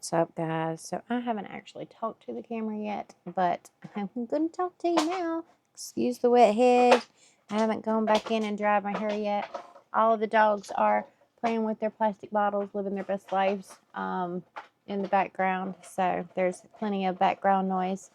What's up, guys? So I haven't actually talked to the camera yet, but I'm going to talk to you now. Excuse the wet head. I haven't gone back in and dried my hair yet. All of the dogs are playing with their plastic bottles, living their best lives in the background. So there's plenty of background noise.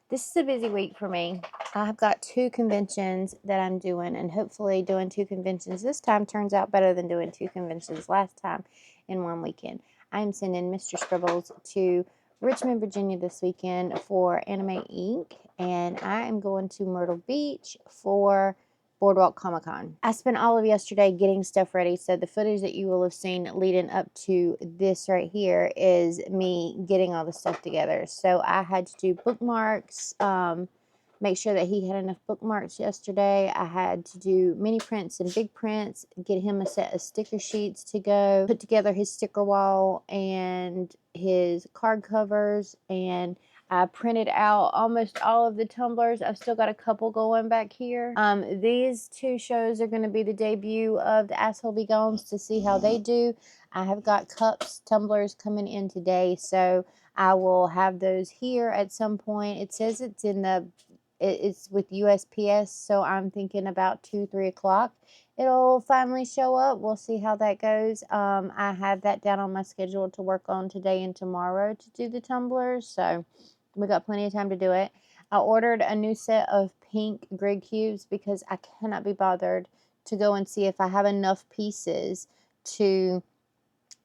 This is a busy week for me. I've got 2 conventions that I'm doing, and hopefully doing 2 conventions this time turns out better than doing 2 conventions last time in one weekend. I'm sending Mr. Scribbles to Richmond, Virginia this weekend for Anime Inc. And I am going to Myrtle Beach for Boardwalk Comic Con. I spent all of yesterday getting stuff ready, so the footage that you will have seen leading up to this right here is me getting all the stuff together. So I had to do bookmarks, make sure that he had enough bookmarks yesterday. I had to do mini prints and big prints, get him a set of sticker sheets to go, put together his sticker wall and his card covers, and I printed out almost all of the tumblers. I've still got a couple going back here. These 2 shows are going to be the debut of the Asshole Be Gones to see how they do. I have got cups, tumblers coming in today, so I will have those here at some point. It says it's in the it's with USPS, so I'm thinking about 2-3 o'clock it'll finally show up. We'll see how that goes. I have that down on my schedule to work on today and tomorrow to do the tumblers, so we got plenty of time to do it. I ordered a new set of pink grid cubes because I cannot be bothered to go and see if I have enough pieces to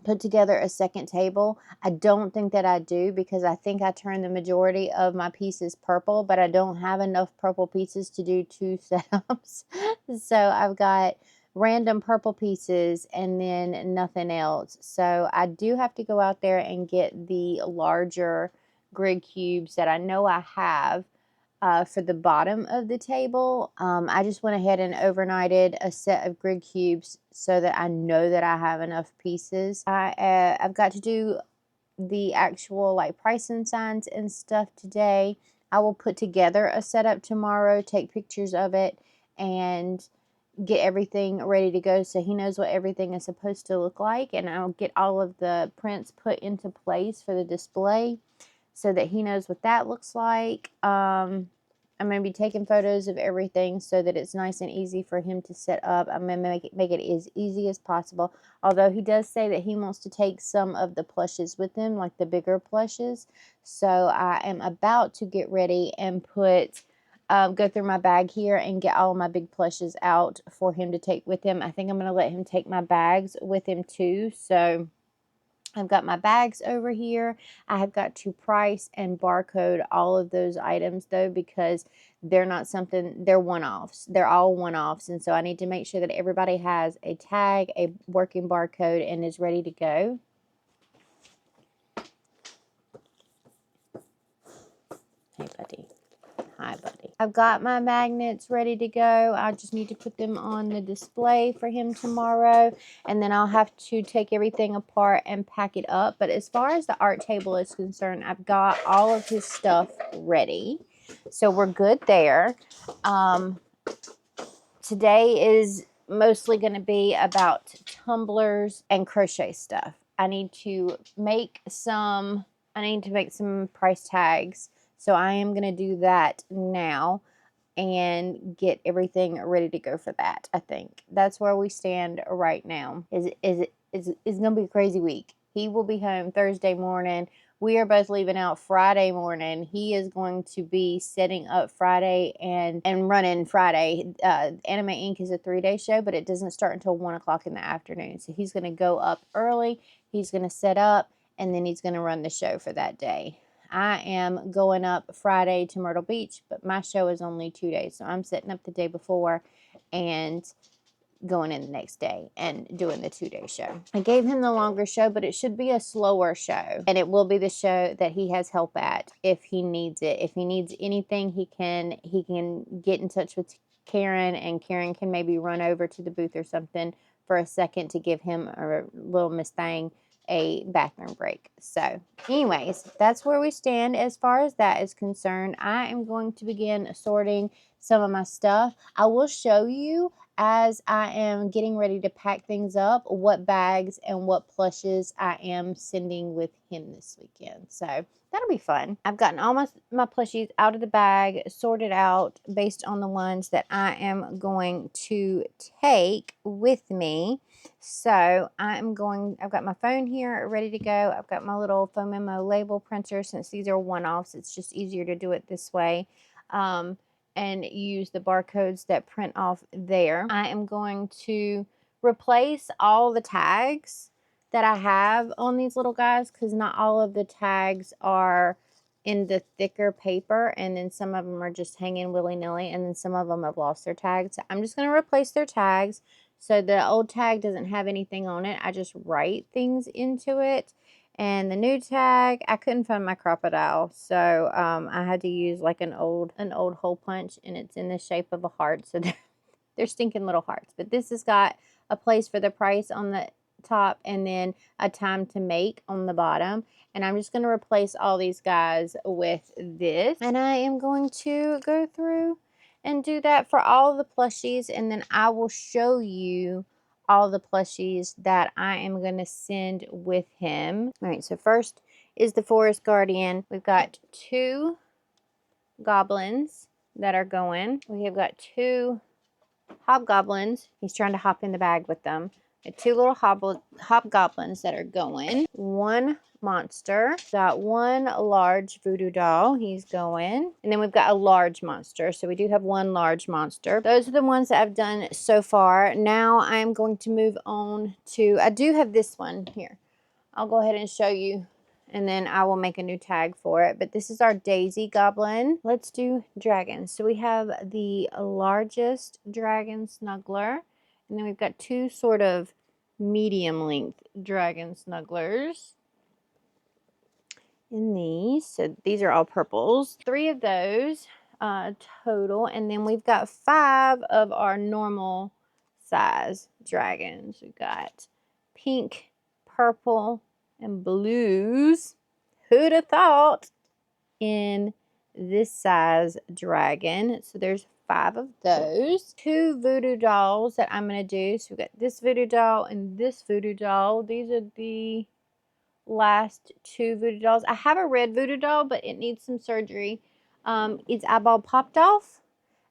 put together a second table. I don't think that I do, because I think I turned the majority of my pieces purple, but I don't have enough purple pieces to do 2 setups. So I've got random purple pieces and then nothing else. So I do have to go out there and get the larger grid cubes that I know I have for the bottom of the table. I just went ahead and overnighted a set of grid cubes so that I know that I have enough pieces. I've got to do the actual like pricing signs and stuff today. I will put together a setup tomorrow, take pictures of it, and get everything ready to go so he knows what everything is supposed to look like, and I'll get all of the prints put into place for the display so that he knows what that looks like. I'm going to be taking photos of everything so that it's nice and easy for him to set up. I'm going to make it as easy as possible. Although he does say that he wants to take some of the plushes with him, like the bigger plushes. So I am about to get ready and go through my bag here and get all of my big plushes out for him to take with him. I think I'm going to let him take my bags with him too. So I've got my bags over here. I have got to price and barcode all of those items though, because they're not something, they're one-offs. They're all one-offs. And so I need to make sure that everybody has a tag, a working barcode, and is ready to go. Hey, buddy. Hi, buddy. I've got my magnets ready to go. I just need to put them on the display for him tomorrow, and then I'll have to take everything apart and pack it up. But as far as the art table is concerned, I've got all of his stuff ready, so we're good there. Today is mostly going to be about tumblers and crochet stuff. I need to make some price tags. So I am going to do that now and get everything ready to go for that. I think that's where we stand right now. It's going to be a crazy week. He will be home Thursday morning. We are both leaving out Friday morning. He is going to be setting up Friday and running Friday. Anime Inc. is a 3-day show, but it doesn't start until 1 o'clock in the afternoon. So he's going to go up early. He's going to set up, and then he's going to run the show for that day. I am going up Friday to Myrtle Beach, but my show is only 2 days. So I'm setting up the day before and going in the next day and doing the 2-day show. I gave him the longer show, but it should be a slower show. And it will be the show that he has help at if he needs it. If he needs anything, he can get in touch with Karen, and Karen can maybe run over to the booth or something for a second to give him a little Miss Thang a bathroom break. So anyways, that's where we stand as far as that is concerned. I am going to begin sorting some of my stuff. I will show you as I am getting ready to pack things up, what bags and what plushes I am sending with him this weekend. So that'll be fun. I've gotten all my plushies out of the bag, sorted out based on the ones that I am going to take with me. So I've got my phone here ready to go. I've got my little foam memo label printer. Since these are one-offs, it's just easier to do it this way. And use the barcodes that print off there. I am going to replace all the tags that I have on these little guys, because not all of the tags are in the thicker paper, and then some of them are just hanging willy-nilly, and then some of them have lost their tags. So I'm just going to replace their tags. So the old tag doesn't have anything on it. I just write things into it. And the new tag, I couldn't find my crocodile, so I had to use like an old hole punch, and it's in the shape of a heart, so they're stinking little hearts. But this has got a place for the price on the top, and then a time to make on the bottom. And I'm just going to replace all these guys with this, and I am going to go through and do that for all the plushies, and then I will show you all the plushies that I am going to send with him. All right, so first is the Forest Guardian. We've got 2 goblins that are going. We have got 2 hobgoblins. He's trying to hop in the bag with them. 2 little hobgoblins that are going. 1 monster. Got 1 large voodoo doll. He's going. And then we've got a large monster. So we do have 1 large monster. Those are the ones that I've done so far. Now I'm going to move on to, I do have this one here. I'll go ahead and show you, and then I will make a new tag for it. But this is our Daisy Goblin. Let's do dragons. So we have the largest dragon snuggler, and then we've got 2 sort of medium length dragon snugglers in these. So these are all purples. 3 of those total, and then we've got 5 of our normal size dragons. We've got pink, purple, and blues. Who'd have thought, in this size dragon. So there's 5 of those. 2 voodoo dolls that I'm going to do. So we've got this voodoo doll and this voodoo doll. These are the last 2 voodoo dolls. I have a red voodoo doll, but it needs some surgery. Its eyeball popped off,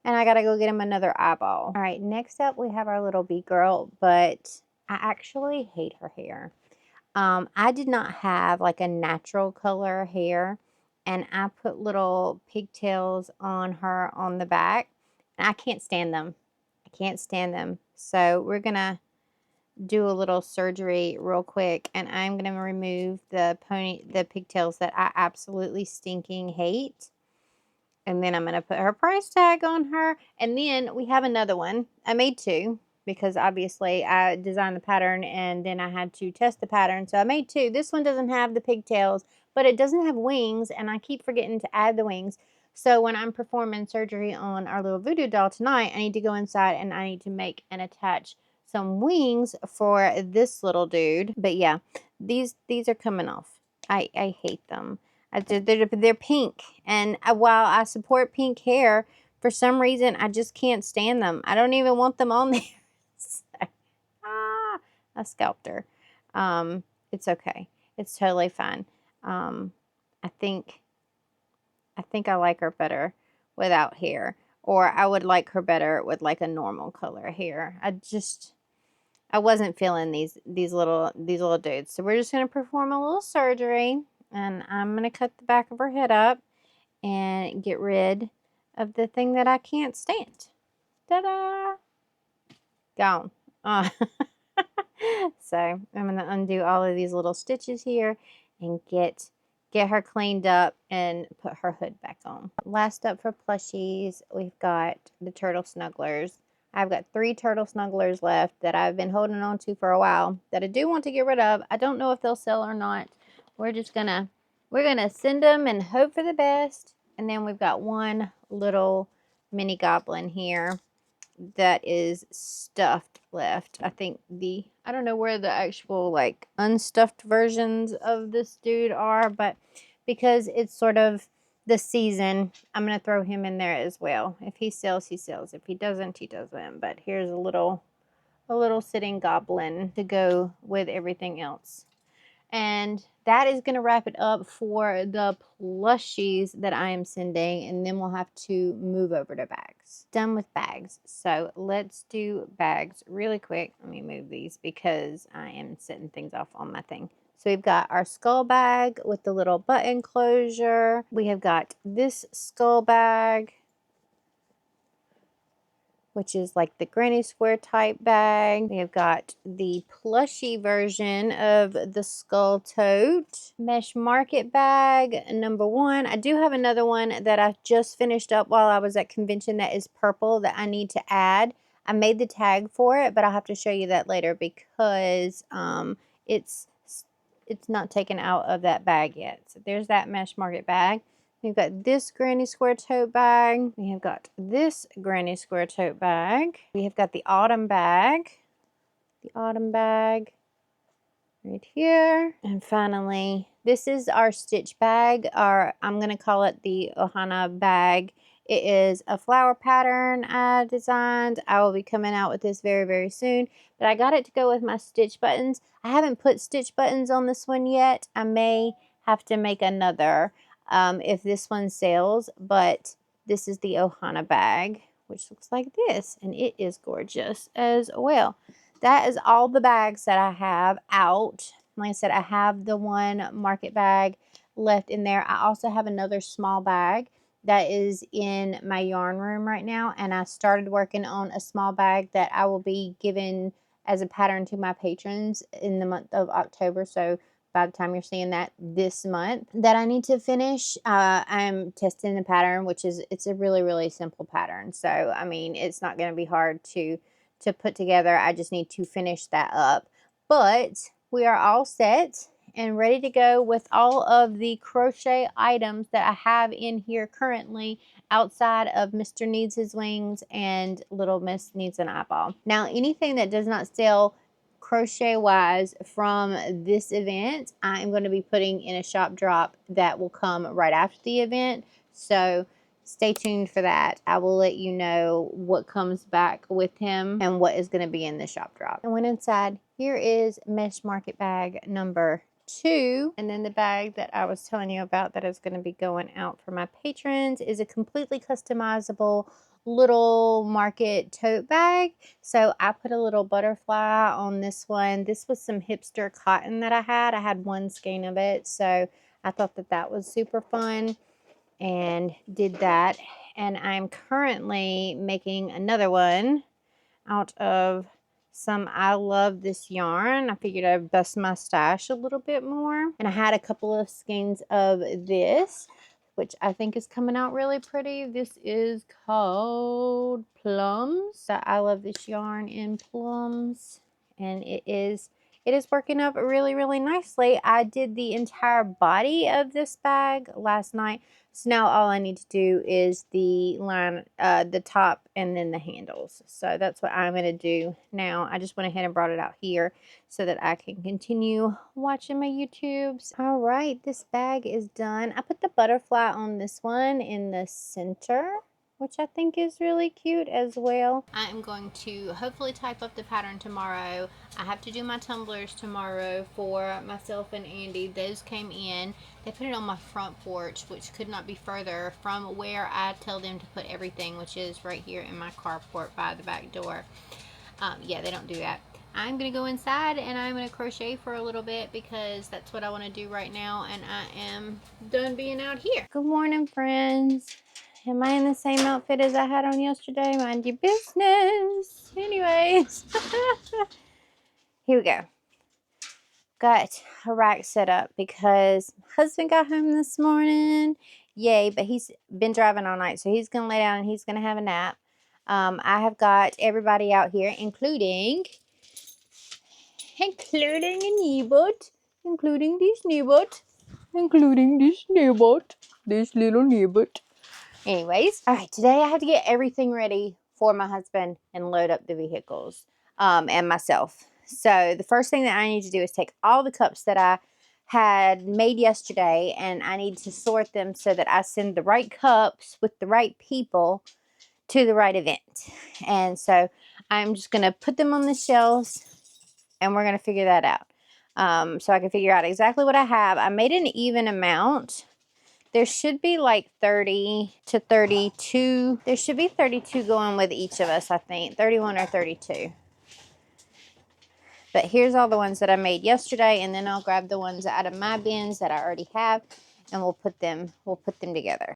and I gotta go get him another eyeball. All right, next up we have our little bee girl, but I actually hate her hair. I did not have like a natural color hair, and I put little pigtails on her on the back, and I can't stand them. I can't stand them. So we're gonna do a little surgery real quick, and I'm gonna remove the pigtails that I absolutely stinking hate. And then I'm going to put her price tag on her. And then we have another one. I made 2 because obviously I designed the pattern and then I had to test the pattern. So I made 2. This one doesn't have the pigtails, but it doesn't have wings, and I keep forgetting to add the wings. So when I'm performing surgery on our little voodoo doll tonight, I need to go inside and I need to make and attach some wings for this little dude. But yeah, these are coming off. I hate them. They're pink, and while I support pink hair, for some reason I just can't stand them. I don't even want them on there. So, I scalped her. It's okay. It's totally fine. I think I like her better without hair, or I would like her better with like a normal color hair. I wasn't feeling these little dudes. So we're just gonna perform a little surgery. And I'm going to cut the back of her head up and get rid of the thing that I can't stand. Ta-da! Gone. So I'm going to undo all of these little stitches here and get her cleaned up and put her hood back on. Last up for plushies, we've got the turtle snugglers. I've got 3 turtle snugglers left that I've been holding on to for a while that I do want to get rid of. I don't know if they'll sell or not. We're gonna send them and hope for the best. And then we've got 1 little mini goblin here that is stuffed left. I don't know where the actual like unstuffed versions of this dude are, but because it's sort of the season, I'm going to throw him in there as well. If he sells, he sells. If he doesn't, he doesn't. But here's a little sitting goblin to go with everything else. And that is going to wrap it up for the plushies that I am sending. And then we'll have to move over to bags. Done with bags. So let's do bags really quick. Let me move these because I am setting things off on my thing. So we've got our skull bag with the little button closure. We have got this skull bag, which is like the granny square type bag. We have got the plushy version of the skull tote. Mesh market bag, number 1. I do have another one that I just finished up while I was at convention that is purple that I need to add. I made the tag for it, but I'll have to show you that later because it's not taken out of that bag yet. So there's that mesh market bag. We've got this granny square tote bag. We have got this granny square tote bag. We have got the autumn bag. The autumn bag right here. And finally, this is our stitch bag, or I'm going to call it the Ohana bag. It is a flower pattern I designed. I will be coming out with this very, very soon. But I got it to go with my stitch buttons. I haven't put stitch buttons on this one yet. I may have to make another if this one sells. But this is the Ohana bag, which looks like this. And it is gorgeous as well. That is all the bags that I have out. Like I said, I have the one market bag left in there. I also have another small bag that is in my yarn room right now. And I started working on a small bag that I will be giving as a pattern to my patrons in the month of October. So by the time you're seeing that this month, that I need to finish, I'm testing the pattern, which is, it's a really, really simple pattern. So, I mean, it's not going to be hard to put together. I just need to finish that up. But we are all set and ready to go with all of the crochet items that I have in here currently outside of Mr. Needs His Wings and Little Miss Needs an Eyeball. Now, anything that does not sell crochet wise from this event, I am going to be putting in a shop drop that will come right after the event. So stay tuned for that. I will let you know what comes back with him and what is going to be in the shop drop. I went inside. Here is mesh market bag number 2. And then the bag that I was telling you about that is going to be going out for my patrons is a completely customizable little market tote bag. So I put a little butterfly on this one. This was some hipster cotton that I had. I had one skein of it. So I thought that that was super fun and did that. And I'm currently making another one out of some I Love This yarn. I figured I'd bust my stash a little bit more. And I had a couple of skeins of this, which I think is coming out really pretty. This is called Plums. So I Love This yarn in Plums. And it is working up really, really nicely. I did the entire body of this bag last night. So now all I need to do is the line, the top, and then the handles. So that's what I'm going to do now. I just went ahead and brought it out here so that I can continue watching my YouTubes. All right, this bag is done. I put the butterfly on this one in the center, which I think is really cute as well. I am going to hopefully type up the pattern tomorrow. I have to do my tumblers tomorrow for myself and Andy. Those came in. They put it on my front porch, which could not be further from where I tell them to put everything, which is right here in my carport by the back door. Yeah, they don't do that. I'm going to go inside and I'm going to crochet for a little bit because that's what I want to do right now, and I am done being out here. Good morning, friends. Am I in the same outfit as I had on yesterday? Mind your business. Anyways, here we go. Got a rack set up because my husband got home this morning. Yay, but he's been driving all night, so he's going to lay down and he's going to have a nap. I have got everybody out here, including a Neebot, including this Neebot, this little Neebot. Anyways, all right, today I have to get everything ready for my husband and load up the vehicles and myself. So the first thing that I need to do is take all the cups that I had made yesterday, and I need to sort them so that I send the right cups with the right people to the right event. And so I'm just going to put them on the shelves, and we're going to figure that out. So I can figure out exactly what I have. I made an even amount. There should be like 30 to 32. There should be 32 going with each of us, I think. 31 or 32. But here's all the ones that I made yesterday, and then I'll grab the ones out of my bins that I already have, and we'll put them together.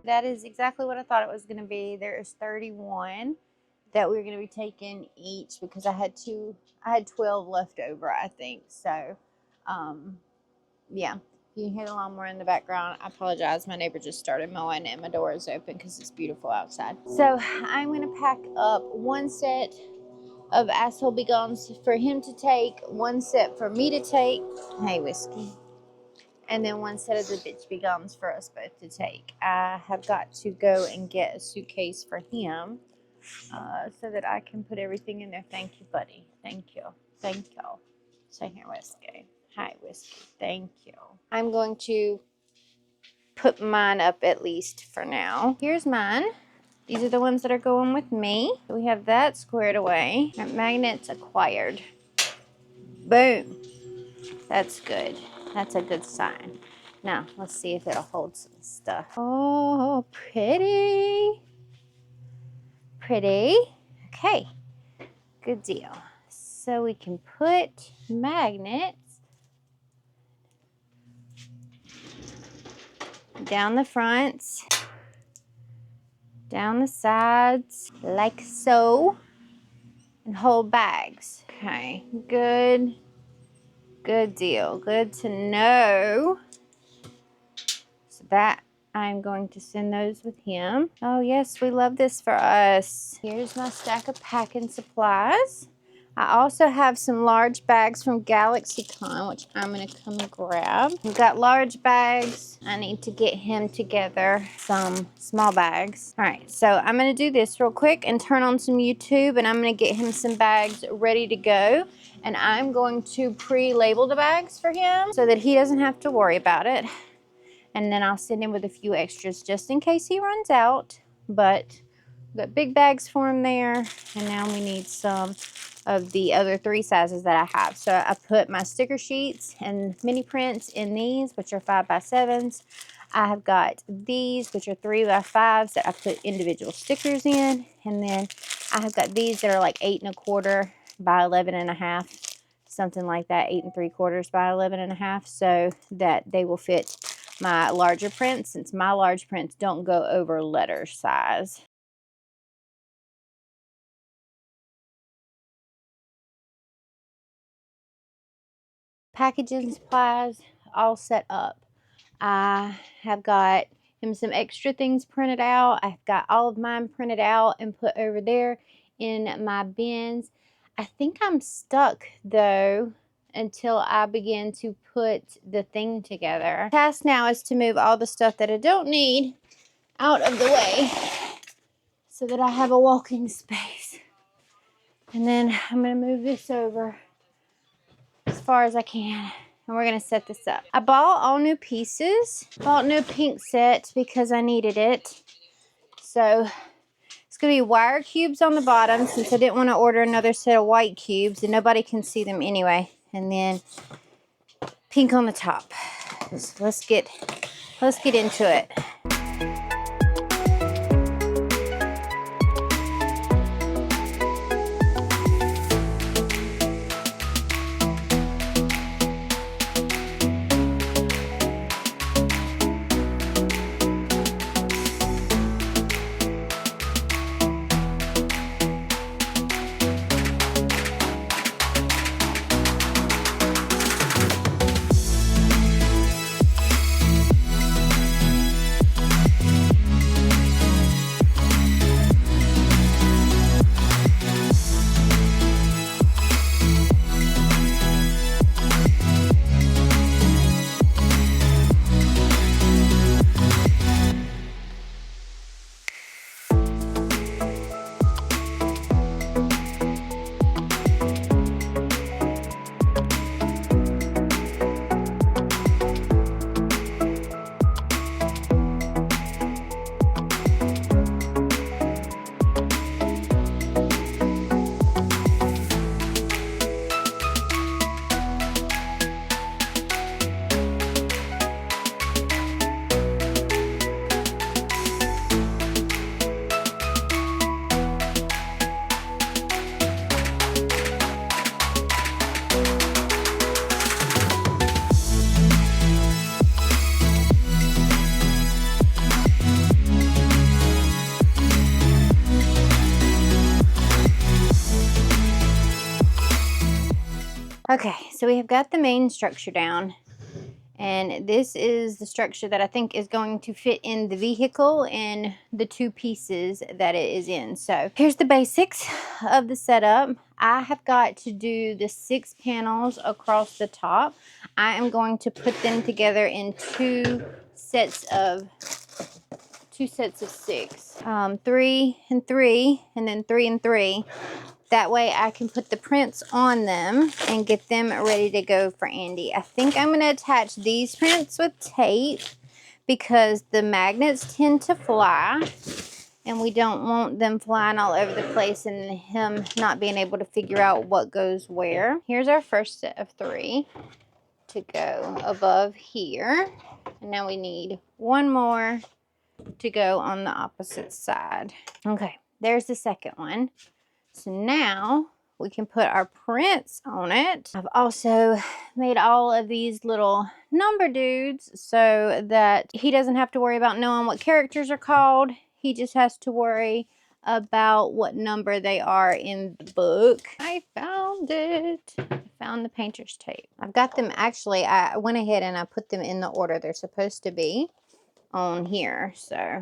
That is exactly what I thought it was going to be. There is 31 that we're going to be taking each because I had 12 left over, I think. So, yeah. If you hear the lawnmower in the background, I apologize. My neighbor just started mowing and my door is open because it's beautiful outside. So I'm going to pack up one set of Asshole Be Gones for him to take, one set for me to take. Hey, Whiskey. And then one set of the Bitch Be Gones for us both to take. I have got to go and get a suitcase for him so that I can put everything in there. Thank you, buddy. Thank you. Thank you. Say here, Whiskey. Hi, Whiskey. Thank you. I'm going to put mine up at least for now. Here's mine. These are the ones that are going with me. We have that squared away. Magnets acquired. Boom. That's good. That's a good sign. Now, let's see if it'll hold some stuff. Oh, pretty. Pretty. Okay. Good deal. So we can put magnets down the fronts, down the sides, like so, and hold bags. Okay, good. Good deal. Good to know. So that I'm going to send those with him. Oh yes, we love this for us. Here's my stack of packing supplies. I also have some large bags from GalaxyCon, which I'm going to come grab. We've got large bags. I need to get him together some small bags. All right, so I'm going to do this real quick and turn on some YouTube, and I'm going to get him some bags ready to go. And I'm going to pre-label the bags for him so that he doesn't have to worry about it. And then I'll send him with a few extras just in case he runs out. But got big bags for him there. And now we need some of the other 3 sizes that I have. So I put my sticker sheets and mini prints in these, which are 5x7s. I have got these, which are 3x5s that I put individual stickers in. And then I have got these that are like 8 1/4 by 11 1/2, something like that, 8 3/4 by 11 1/2, so that they will fit my larger prints, since my large prints don't go over letter size. Packaging supplies all set up. I have got him some extra things printed out. I've got all of mine printed out and put over there in my bins. I think I'm stuck though until I begin to put the thing together. The task now is to move all the stuff that I don't need out of the way so that I have a walking space. And then I'm going to move this over as far as I can. And we're going to set this up. I bought all new pieces. Bought new pink set because I needed it. So it's going to be wire cubes on the bottom since I didn't want to order another set of white cubes and nobody can see them anyway. And then pink on the top. So let's get into it. Okay, so we have got the main structure down. And this is the structure that I think is going to fit in the vehicle and the 2 pieces that it is in. So here's the basics of the setup. I have got to do the 6 panels across the top. I am going to put them together in 2 sets of 6. 3 and 3, and then 3 and 3. That way I can put the prints on them and get them ready to go for Andy. I think I'm going to attach these prints with tape because the magnets tend to fly and we don't want them flying all over the place and him not being able to figure out what goes where. Here's our first set of 3 to go above here. And now we need 1 more to go on the opposite side. Okay, there's the second one. So now we can put our prints on it. I've also made all of these little number dudes so that he doesn't have to worry about knowing what characters are called. He just has to worry about what number they are in the book. I found it. I found the painter's tape. I've got them, actually, I went ahead and I put them in the order they're supposed to be on here. So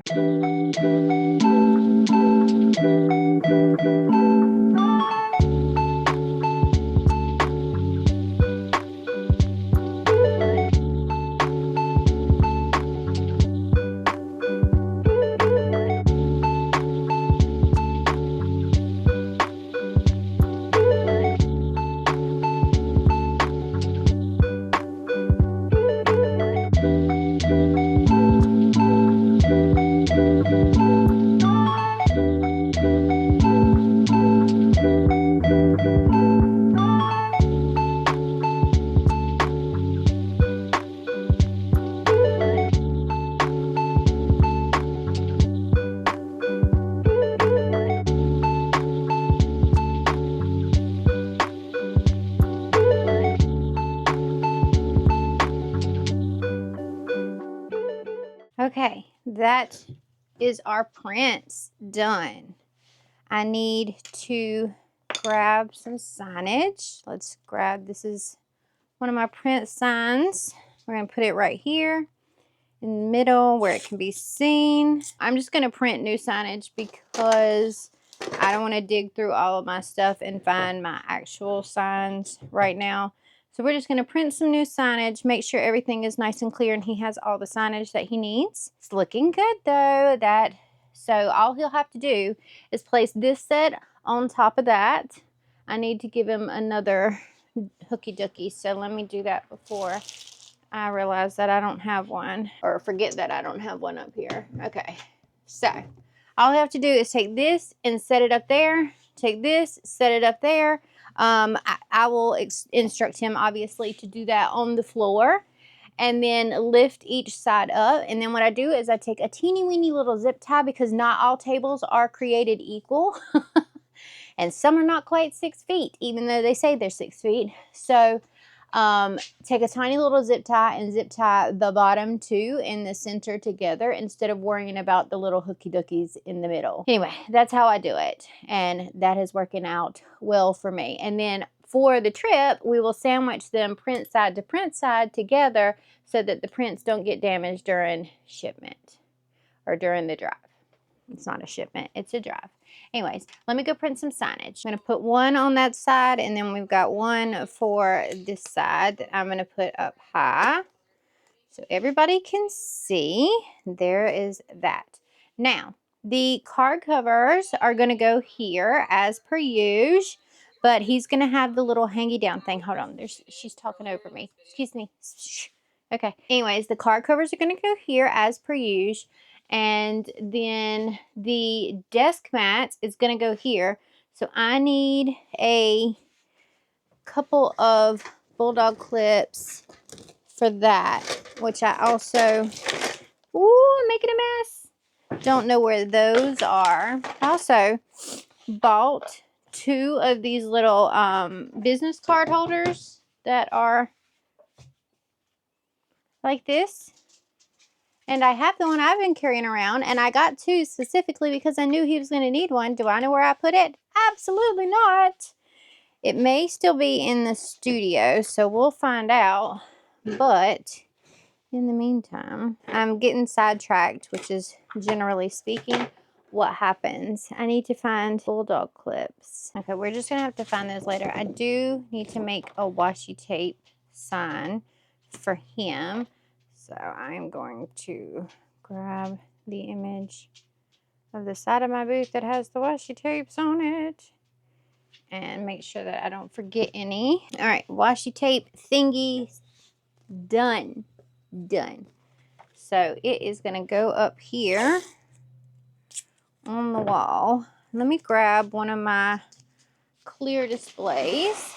okay, that is our prints done. I need to grab some signage. Let's grab, this is one of my print signs. We're going to put it right here in the middle where it can be seen. I'm just going to print new signage because I don't want to dig through all of my stuff and find my actual signs right now. So we're just going to print some new signage, make sure everything is nice and clear and he has all the signage that he needs. It's looking good though. So all he'll have to do is place this set on top of that. I need to give him another hooky dookie, so let me do that before I realize that I don't have one, or forget that I don't have one up here. Okay, so all I have to do is take this and set it up there, take this, set it up there. I will instruct him obviously to do that on the floor and then lift each side up. And then what I do is I take a teeny weeny little zip tie, because not all tables are created equal. And some are not quite 6 feet, even though they say they're 6 feet. So take a tiny little zip tie and zip tie the bottom 2 and the center together instead of worrying about the little hooky dookies in the middle. Anyway, that's how I do it. And that is working out well for me. And then for the trip, we will sandwich them print side to print side together so that the prints don't get damaged during shipment or during the drive. It's not a shipment, it's a drive. Anyways, let me go print some signage. I'm going to put one on that side, and then we've got one for this side that I'm going to put up high so everybody can see. There is that. Now, the card covers are going to go here as per usual, but he's going to have the little hangy down thing. Hold on, she's talking over me. Excuse me. Shh. Okay. Anyways, the card covers are going to go here as per usual. And then the desk mat is going to go here. So I need a couple of bulldog clips for that, which I also, ooh, I'm making a mess. Don't know where those are. I also bought 2 of these little business card holders that are like this. And I have the one I've been carrying around, and I got 2 specifically because I knew he was going to need one. Do I know where I put it? Absolutely not. It may still be in the studio, so we'll find out. But in the meantime, I'm getting sidetracked, which is generally speaking what happens. I need to find bulldog clips. Okay, we're just gonna have to find those later. I do need to make a washi tape sign for him. So I'm going to grab the image of the side of my booth that has the washi tapes on it and make sure that I don't forget any. All right, washi tape thingy done. So it is going to go up here on the wall. Let me grab one of my clear displays.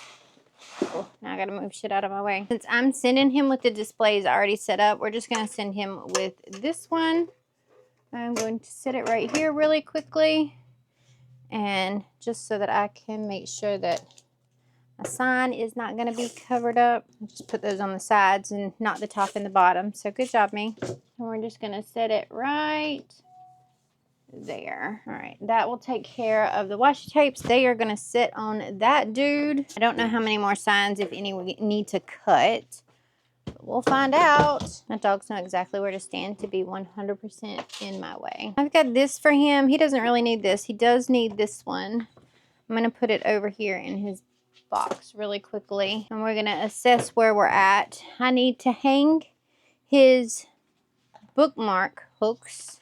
Oh, now I got to move shit out of my way. Since I'm sending him with the displays already set up, we're just going to send him with this one. I'm going to set it right here really quickly. And just so that I can make sure that my sign is not going to be covered up. Just put those on the sides and not the top and the bottom. So good job, me. And we're just going to set it right there. All right, that will take care of the washi tapes. They are going to sit on that dude. I don't know how many more signs, if any, we need to cut. But we'll find out. My dogs know exactly where to stand to be 100% in my way. I've got this for him. He doesn't really need this. He does need this one. I'm going to put it over here in his box really quickly. And we're going to assess where we're at. I need to hang his bookmark hooks.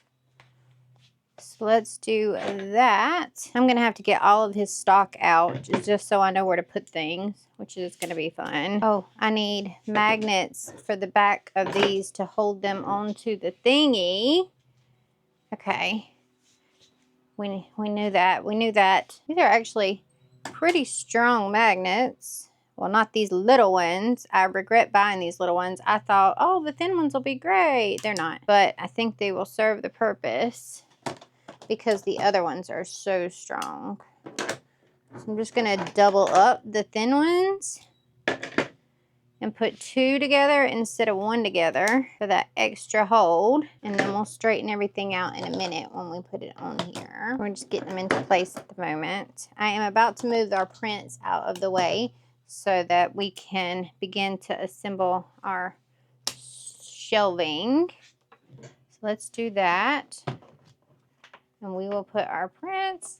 So let's do that. I'm going to have to get all of his stock out just so I know where to put things, which is going to be fun. Oh, I need magnets for the back of these to hold them onto the thingy. Okay. We knew that. We knew that. These are actually pretty strong magnets. Well, not these little ones. I regret buying these little ones. I thought, oh, the thin ones will be great. They're not. But I think they will serve the purpose because the other ones are so strong. So I'm just going to double up the thin ones and put 2 together instead of 1 together for that extra hold. And then we'll straighten everything out in a minute when we put it on here. We're just getting them into place at the moment. I am about to move our prints out of the way so that we can begin to assemble our shelving. So let's do that. And we will put our prints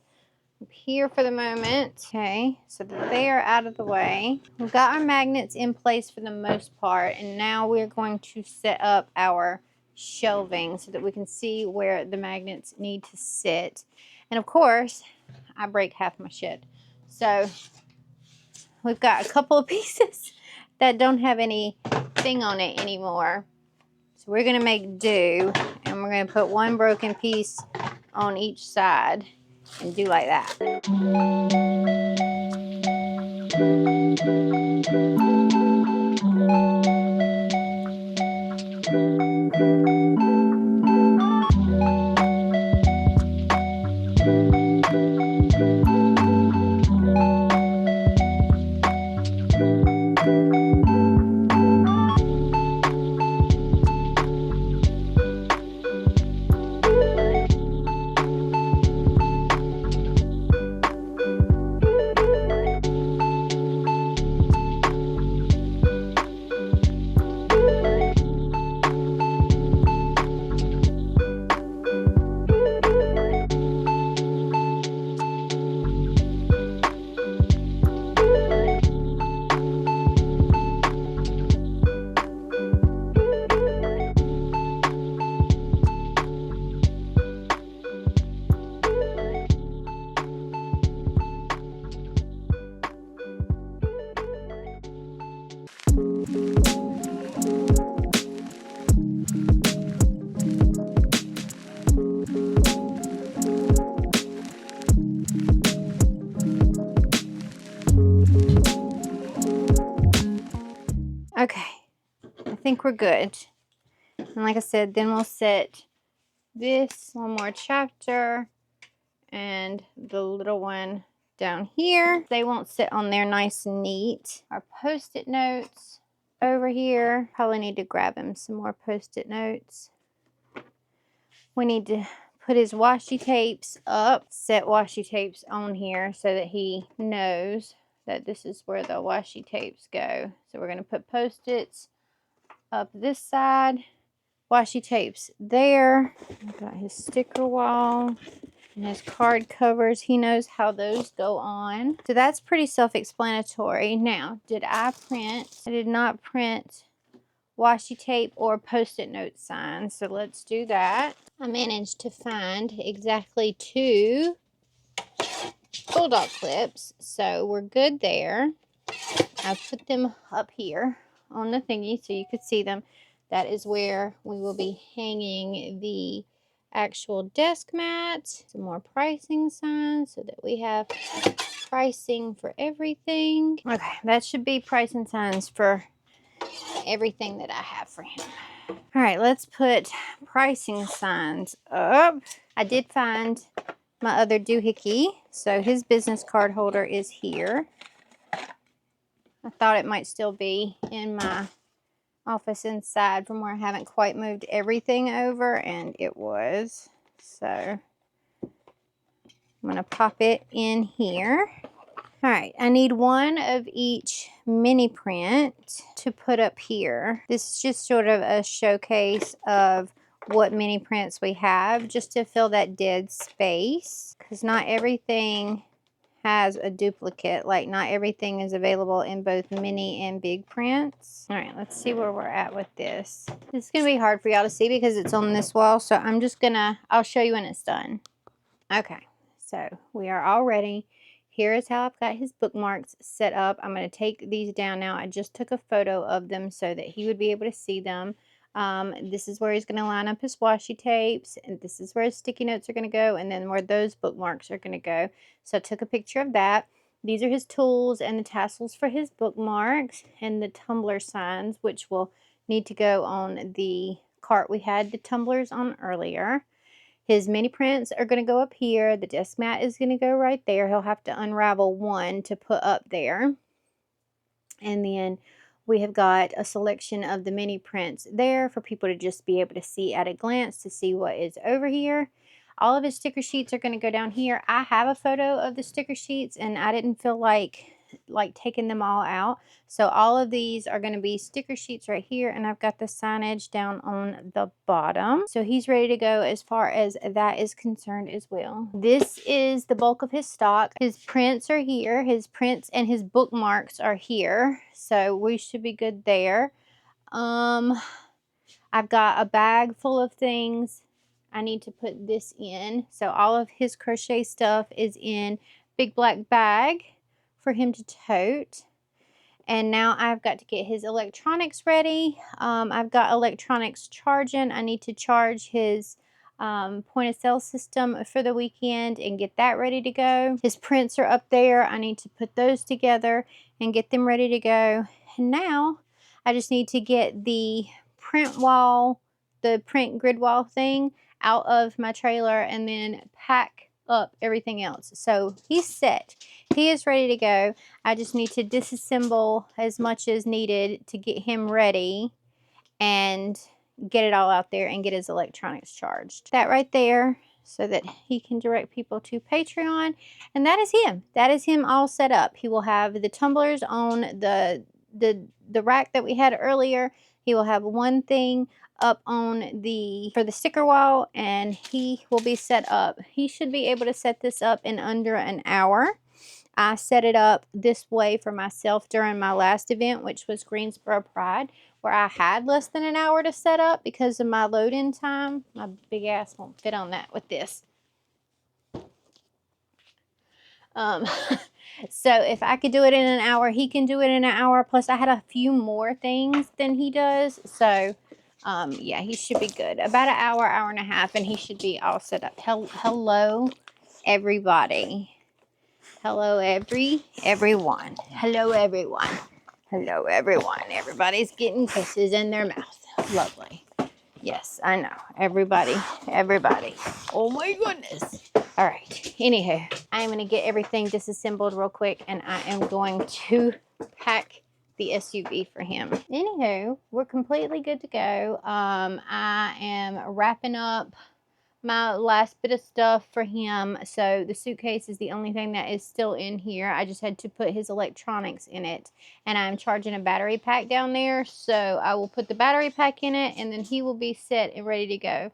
up here for the moment. Okay, so that they are out of the way. We've got our magnets in place for the most part, and now we're going to set up our shelving so that we can see where the magnets need to sit. And of course, I break half my shit. So we've got a couple of pieces that don't have anything on it anymore. So we're gonna make do, and we're gonna put 1 broken piece on each side and do like that. Okay, I think we're good. And like I said, then we'll set this one more chapter and the little one down here. They won't sit on there nice and neat. Our post-it notes over here. Probably need to grab him some more post-it notes. We need to put his washi tapes up, set washi tapes on here so that he knows that this is where the washi tapes go. So we're going to put Post-its up this side, washi tapes there. I've got his sticker wall and his card covers. He knows how those go on. So that's pretty self-explanatory. Now, did I print? I did not print washi tape or Post-it note signs. So let's do that. I managed to find exactly 2 bulldog clips. So we're good there. I put them up here on the thingy so you could see them. That is where we will be hanging the actual desk mat. Some more pricing signs so that we have pricing for everything. Okay, that should be pricing signs for everything that I have for him. All right, let's put pricing signs up. I did find my other doohickey, so his business card holder is here. I thought it might still be in my office inside from where I haven't quite moved everything over, and it was. So I'm going to pop it in here. All right, I need 1 of each mini print to put up here. This is just sort of a showcase of what mini prints we have, just to fill that dead space, because not everything has a duplicate. Like, not everything is available in both mini and big prints. All right, let's see where we're at with this. This is gonna be hard for y'all to see because it's on this wall, so I'm just gonna, I'll show you when it's done. Okay, so we are all ready. Here is how I've got his bookmarks set up. I'm going to take these down now. I just took a photo of them so that he would be able to see them. This is where he's going to line up his washi tapes, and this is where his sticky notes are going to go, and then where those bookmarks are going to go. So I took a picture of that. These are his tools and the tassels for his bookmarks, and the tumbler signs, which will need to go on the cart we had the tumblers on earlier. His mini prints are going to go up here. The desk mat is going to go right there. He'll have to unravel 1 to put up there. And then we have got a selection of the mini prints there for people to just be able to see at a glance to see what is over here. All of his sticker sheets are going to go down here. I have a photo of the sticker sheets, and I didn't feel like taking them all out. So all of these are going to be sticker sheets right here, and I've got the signage down on the bottom. So he's ready to go as far as that is concerned as well. This is the bulk of his stock. His prints are here. His prints and his bookmarks are here. So we should be good there. I've got a bag full of things I need to put this in. So all of his crochet stuff is in big black bag for him to tote. And now I've got to get his electronics ready. I've got electronics charging. I need to charge his point of sale system for the weekend and get that ready to go. His prints are up there. I need to put those together and get them ready to go. And now I just need to get the print wall, the print grid wall thing out of my trailer and then pack up everything else. So he's set. He is ready to go. I just need to disassemble as much as needed to get him ready and get it all out there and get his electronics charged. That right there so that he can direct people to Patreon. And that is him. That is him all set up. He will have the tumblers on the rack that we had earlier. He will have 1 thing up on for the sticker wall, and he will be set up. He should be able to set this up in under an hour. I set it up this way for myself during my last event, which was Greensboro Pride, where I had less than an hour to set up because of my load-in time. My big ass won't fit on that with this. So if I could do it in an hour, he can do it in an hour. Plus, I had a few more things than he does. So, yeah, he should be good. About an hour, hour and a half, and he should be all set up. Hello, everybody. Hello, everyone. Hello, everyone. Hello, everyone. Everybody's getting kisses in their mouth. Lovely. Yes, I know. Everybody. Oh, my goodness. All right. Anywho, I am going to get everything disassembled real quick, and I am going to pack the SUV for him. Anywho, we're completely good to go. I am wrapping up my last bit of stuff for him. So the suitcase is the only thing that is still in here. I just had to put his electronics in it, and I'm charging a battery pack down there. So I will put the battery pack in it, and then he will be set and ready to go.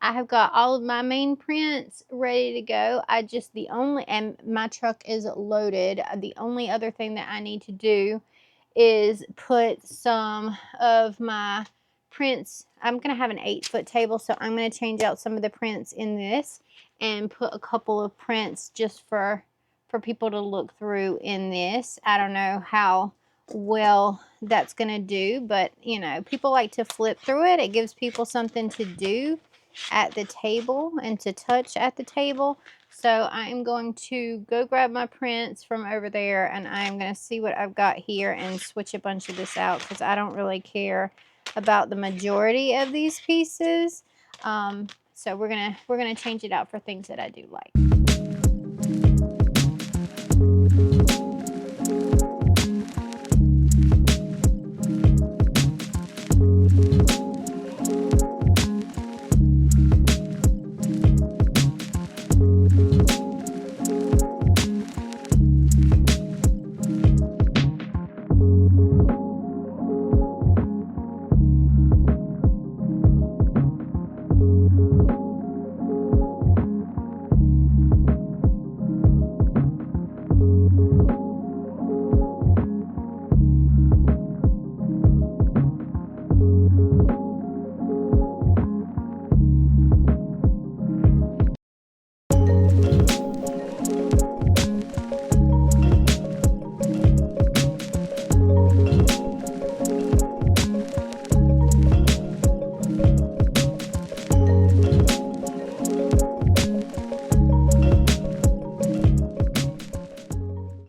I have got all of my main prints ready to go. And my truck is loaded. The only other thing that I need to do is put some of my prints. I'm going to have an 8-foot table, so I'm going to change out some of the prints in this and put a couple of prints just for people to look through in this. I don't know how well that's going to do, but you know, people like to flip through it. It gives people something to do at the table and to touch at the table. So I am going to go grab my prints from over there, and I am going to see what I've got here and switch a bunch of this out because I don't really care about the majority of these pieces. So we're gonna change it out for things that I do like.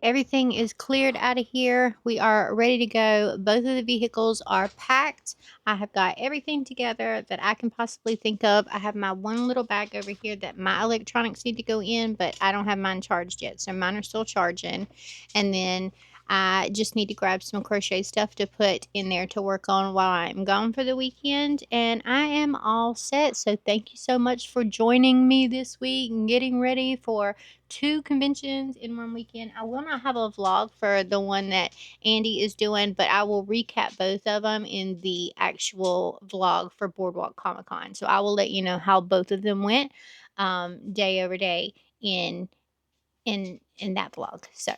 Everything is cleared out of here. We are ready to go. Both of the vehicles are packed. I have got everything together that I can possibly think of. I have my one little bag over here that my electronics need to go in, but I don't have mine charged yet, so mine are still charging. And then I just need to grab some crochet stuff to put in there to work on while I'm gone for the weekend, and I am all set. So thank you so much for joining me this week and getting ready for 2 conventions in 1 weekend. I will not have a vlog for the one that Andy is doing, but I will recap both of them in the actual vlog for Boardwalk Comic Con. So I will let you know how both of them went, day over day in that vlog. So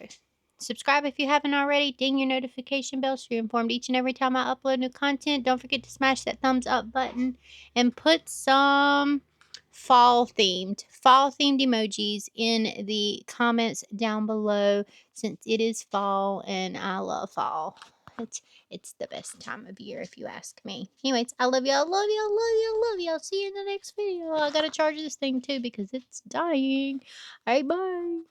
subscribe if you haven't already. Ding your notification bell so you're informed each and every time I upload new content. Don't forget to smash that thumbs up button and put some fall themed emojis in the comments down below, since it is fall and I love fall. It's the best time of year if you ask me. Anyways, I love y'all, love y'all, love y'all, love y'all. See you in the next video. I gotta charge this thing too because it's dying. All right, bye.